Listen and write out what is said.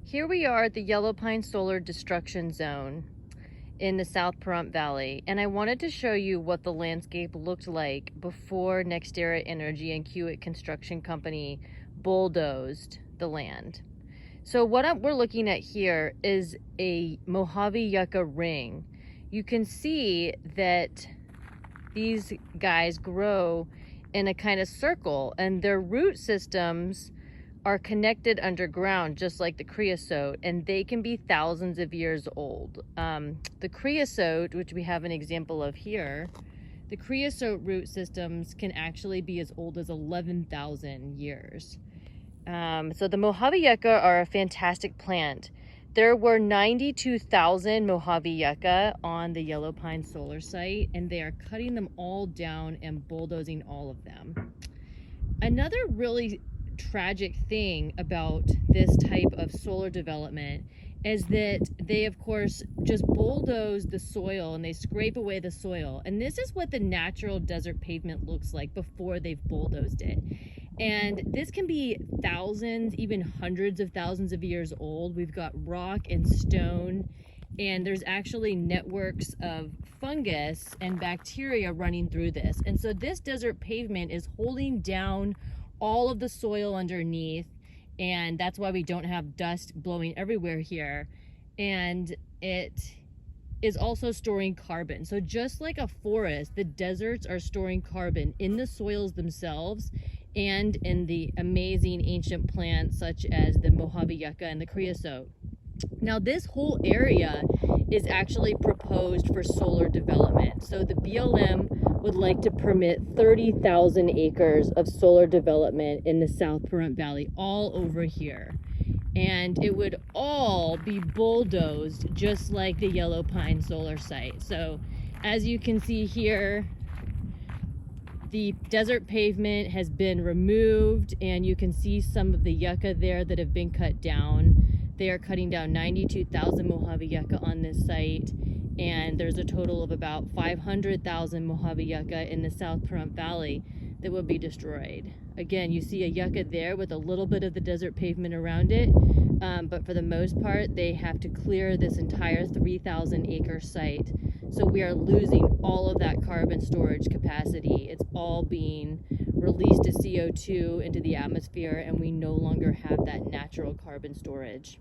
Here we are at the Yellow Pine Solar Destruction Zone in the South Pahrump Valley, and I wanted to show you what the landscape looked like before NextEra Energy and Kiewit Construction Company bulldozed the land. So we're looking at here is a Mojave Yucca ring. You can see that these guys grow in a kind of circle, and their root systems are connected underground, just like the creosote, and they can be thousands of years old. The creosote, which we have an example of here, the creosote root systems can actually be as old as 11,000 years. So the Mojave Yucca are a fantastic plant. There were 92,000 Mojave Yucca on the Yellow Pine solar site, and they are cutting them all down and bulldozing all of them. Another really tragic thing about this type of solar development is that they, of course, just bulldoze the soil and they scrape away the soil. And this is what the natural desert pavement looks like before they've bulldozed it. And this can be thousands, even hundreds of thousands of years old. We've got rock and stone, and there's actually networks of fungus and bacteria running through this. And so this desert pavement is holding down all of the soil underneath, and that's why we don't have dust blowing everywhere here. And it is also storing carbon. So just like a forest, the deserts are storing carbon in the soils themselves and in the amazing ancient plants such as the Mojave Yucca and the creosote. Now this whole area is actually proposed for solar development. So the BLM would like to permit 30,000 acres of solar development in the South Pahrump Valley, all over here. And it would all be bulldozed just like the Yellow Pine solar site. So as you can see here, the desert pavement has been removed, and you can see some of the yucca there that have been cut down. They are cutting down 92,000 Mojave Yucca on this site, and there's a total of about 500,000 Mojave Yucca in the South Pahrump Valley that will be destroyed. Again, you see a yucca there with a little bit of the desert pavement around it, but for the most part, they have to clear this entire 3,000 acre site. So we are losing all of that carbon storage capacity. It's all being released as CO2 into the atmosphere, and we no longer have that natural carbon storage.